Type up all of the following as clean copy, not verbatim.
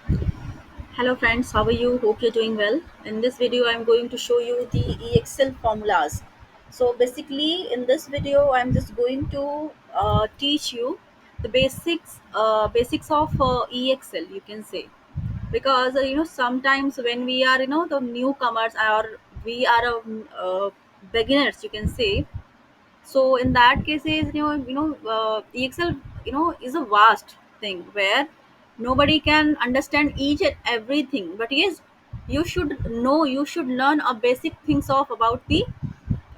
Hello friends, how are you? Hope you're doing well. In this video, I'm going to show you the EXL formulas. So basically, in this video, I'm just going to teach you the basics of EXL. You can say because sometimes when we are the newcomers or we are beginners, you can say. So in that cases, EXL, is a vast thing where nobody can understand each and everything. But yes, you should learn a basic things of about the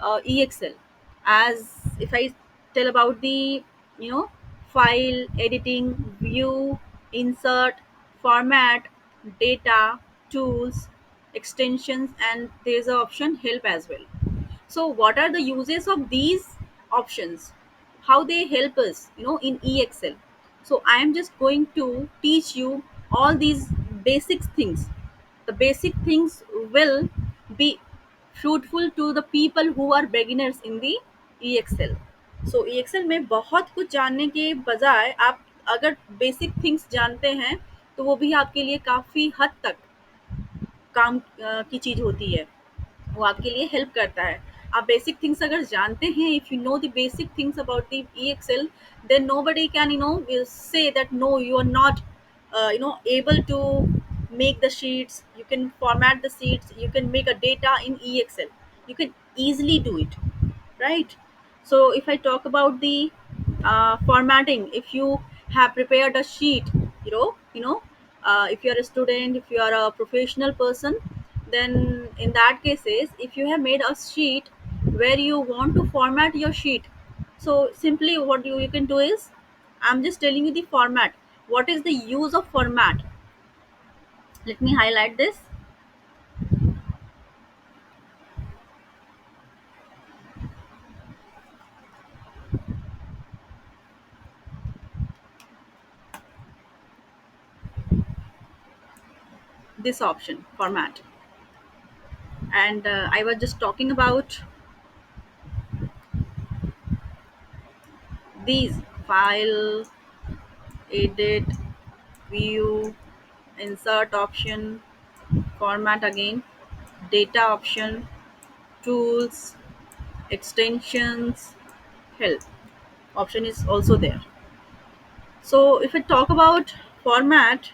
EXL. As if I tell about the you know file editing, view, insert, format, data, tools, extensions, and there's a option help as well. So what are the uses of these options, how they help us in EXL? So I am just going to teach you all these basic things. The basic things will be fruitful to the people who are beginners in the EXL. So EXL में बहुत कुछ जानने के बजाय आप अगर basic things जानते हैं तो वो भी आपके लिए काफ़ी हद तक काम की चीज़ होती है, वो आपके लिए हेल्प करता है। आप बेसिक थिंग्स अगर जानते हैं, if you know the basic things about the EXL, then nobody can will say that no, you are not able to make the sheets, you can format the sheets, you can make a data in EXL, you can easily do it, right? So if I talk about the formatting, if you have prepared a sheet, if you are a student, if you are a professional person, then in that cases, if you have made a sheet where you want to format your sheet, so simply what you can do is, I'm just telling you the format. What is the use of format? Let me highlight this option, format. And I was just talking about these: file, edit, view, insert option, format again, data option, tools, extensions, help option is also there. So if I talk about format,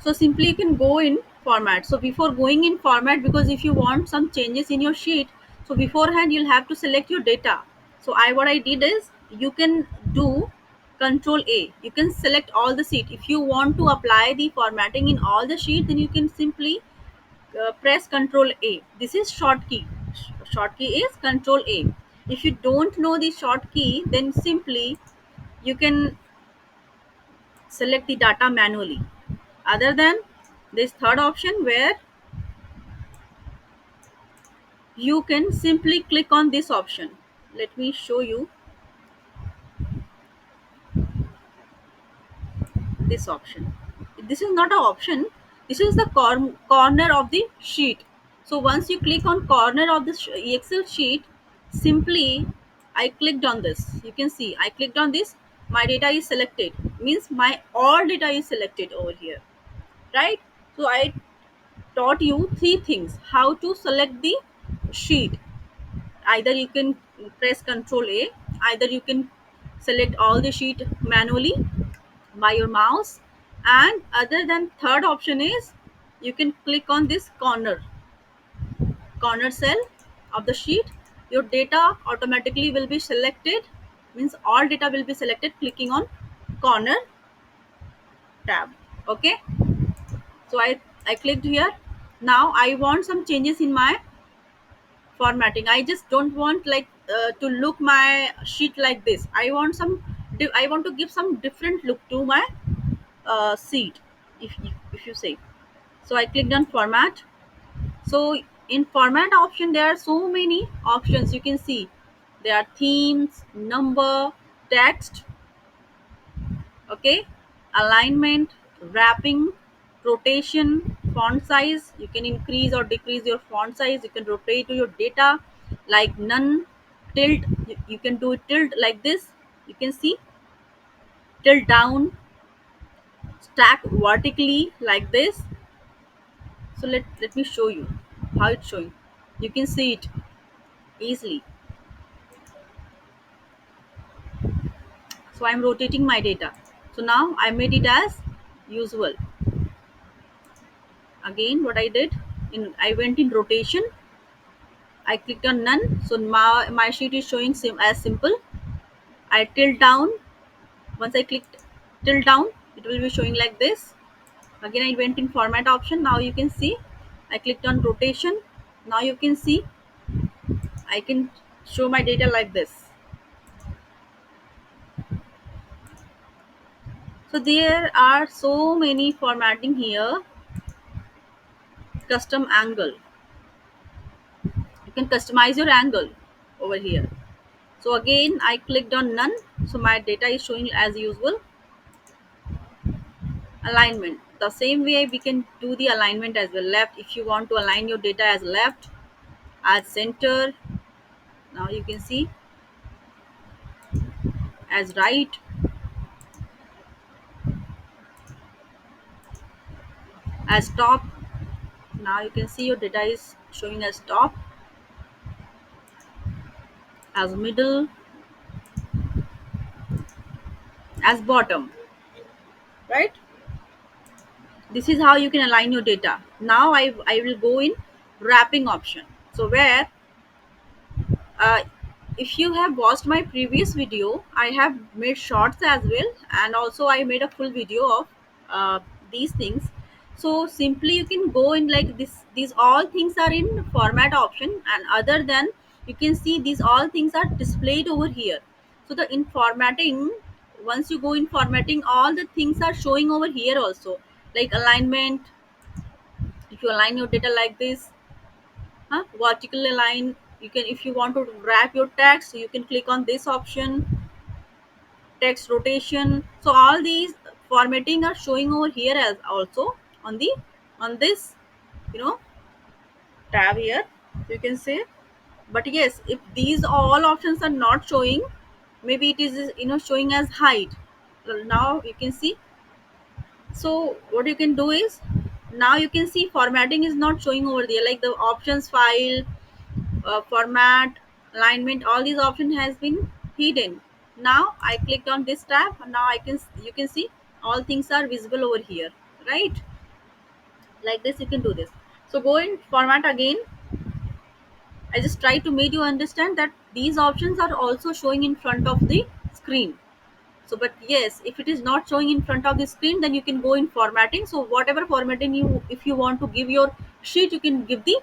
so simply you can go in format. So before going in format, because if you want some changes in your sheet, so beforehand you'll have to select your data. So I what I did is, you can do control A, you can select all the sheet. If you want to apply the formatting in all the sheet, then you can simply press control A. This is short key. Short key is control A. If you don't know the short key, then simply you can select the data manually. Other than this third option, where you can simply click on this option. Let me show you this option. This is not an option, this is the corner of the sheet. So once you click on corner of the Excel sheet, simply I clicked on this. You can see I clicked on this. My data is selected. Means my all data is selected over here, right? So I taught you three things: how to select the sheet. Either you can press control A, either you can select all the sheet manually by your mouse, and other than third option is, you can click on this corner cell of the sheet. Your data automatically will be selected, means all data will be selected clicking on corner tab. Okay, so I clicked here. Now I want some changes in my formatting. I just don't want like to look my sheet like this. I want I want to give some different look to my sheet, if you say. So I clicked on format. So in format option, there are so many options. You can see there are themes, number, text, okay, alignment, wrapping, rotation, font size. You can increase or decrease your font size. You can rotate to your data like none, tilt. You can do tilt like this. You can see tilt down, stack vertically like this. So let me show you how it's showing. You can see it easily. So I'm rotating my data. So now I made it as usual. Again, what I did, I went in rotation. I clicked on none. So my sheet is showing as simple. I tilt down. Once I clicked tilt down, it will be showing like this. Again, I went in format option. Now you can see I clicked on rotation. Now you can see I can show my data like this. So there are so many formatting here. Custom angle. You can customize your angle over here. So again, I clicked on none. So my data is showing as usual. Alignment. The same way we can do the alignment as well. Left, if you want to align your data as left, as center. Now you can see as right, as top. Now you can see your data is showing as top, as middle, as bottom, right? This is how you can align your data. Now I will go in wrapping option. So where uh, if you have watched my previous video, I have made shorts as well, and also I made a full video of these things. So simply you can go in like this. These all things are in format option, and other than you can see these all things are displayed over here. So the in formatting, once you go in formatting, all the things are showing over here also, like alignment. If you align your data like this, vertical align, you can, if you want to wrap your text, you can click on this option, text rotation. So all these formatting are showing over here as also on the on this, you know, tab here, you can say. But yes, if these all options are not showing, maybe it is, you know, showing as height. Now you can see. So what you can do is, now you can see formatting is not showing over there, like the options file, format, alignment, all these options has been hidden. Now I clicked on this tab. Now I can, you can see all things are visible over here, right? Like this you can do this. So go in format again. I just try to make you understand that these options are also showing in front of the screen. So but yes, if it is not showing in front of the screen, then you can go in formatting. So whatever formatting you, if you want to give your sheet, you can give the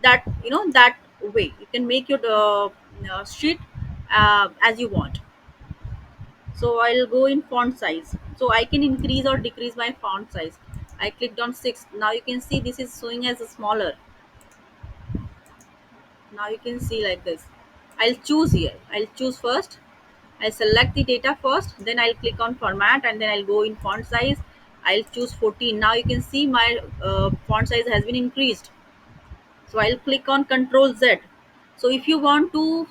that, you know, that way you can make your sheet as you want. So I'll go in font size, so I can increase or decrease my font size. I clicked on 6. Now you can see this is showing as a smaller. Now you can see like this. I'll choose here, I'll choose first. I select the data first, then I'll click on format, and then I'll go in font size. I'll choose 14. Now you can see my font size has been increased. So I'll click on Control Z. So if you want to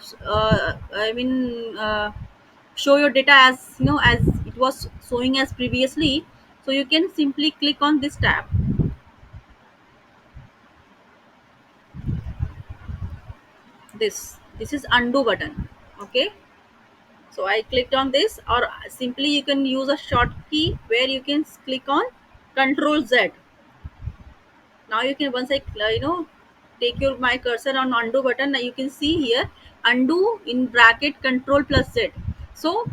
show your data as, you know, as it was showing as previously, so you can simply click on this tab. This is undo button. Okay, so I clicked on this, or simply you can use a short key where you can click on Control Z. Now you can, once I take your my cursor on undo button, now you can see here undo in bracket Control plus Z. So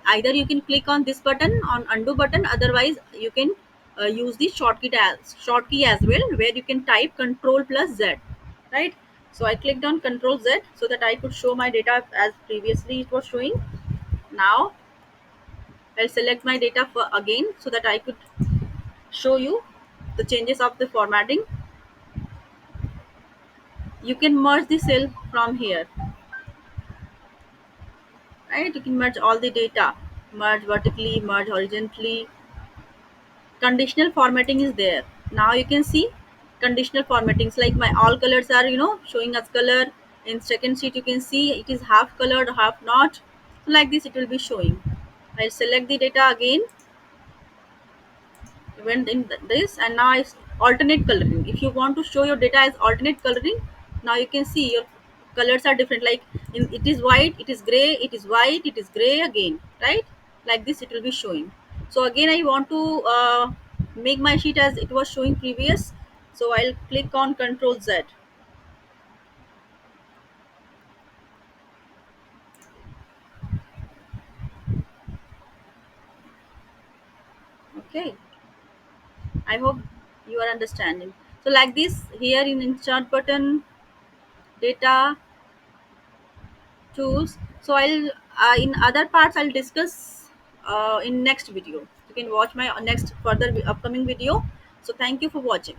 either you can click on this button on undo button, otherwise you can use the short key as well, where you can type Control plus Z, right? So I clicked on Control Z so that I could show my data as previously it was showing. Now I'll select my data for again so that I could show you the changes of the formatting. You can merge the cell from here, right? You can merge all the data, merge vertically, merge horizontally. Conditional formatting is there. Now you can see conditional formattings, like my all colors are, you know, showing as color. In second sheet you can see it is half colored, half not. So like this it will be showing. I'll select the data again. went in this, and now it's alternate coloring. If you want to show your data as alternate coloring, now you can see your colors are different. Like it is white, it is gray, it is white, it is gray again, right? Like this it will be showing. So again I want to make my sheet as it was showing previous. So I'll click on Control Z. Okay, I hope you are understanding. So like this, here in insert button, data, tools. So I'll in other parts I'll discuss in next video. You can watch my next further upcoming video. So thank you for watching.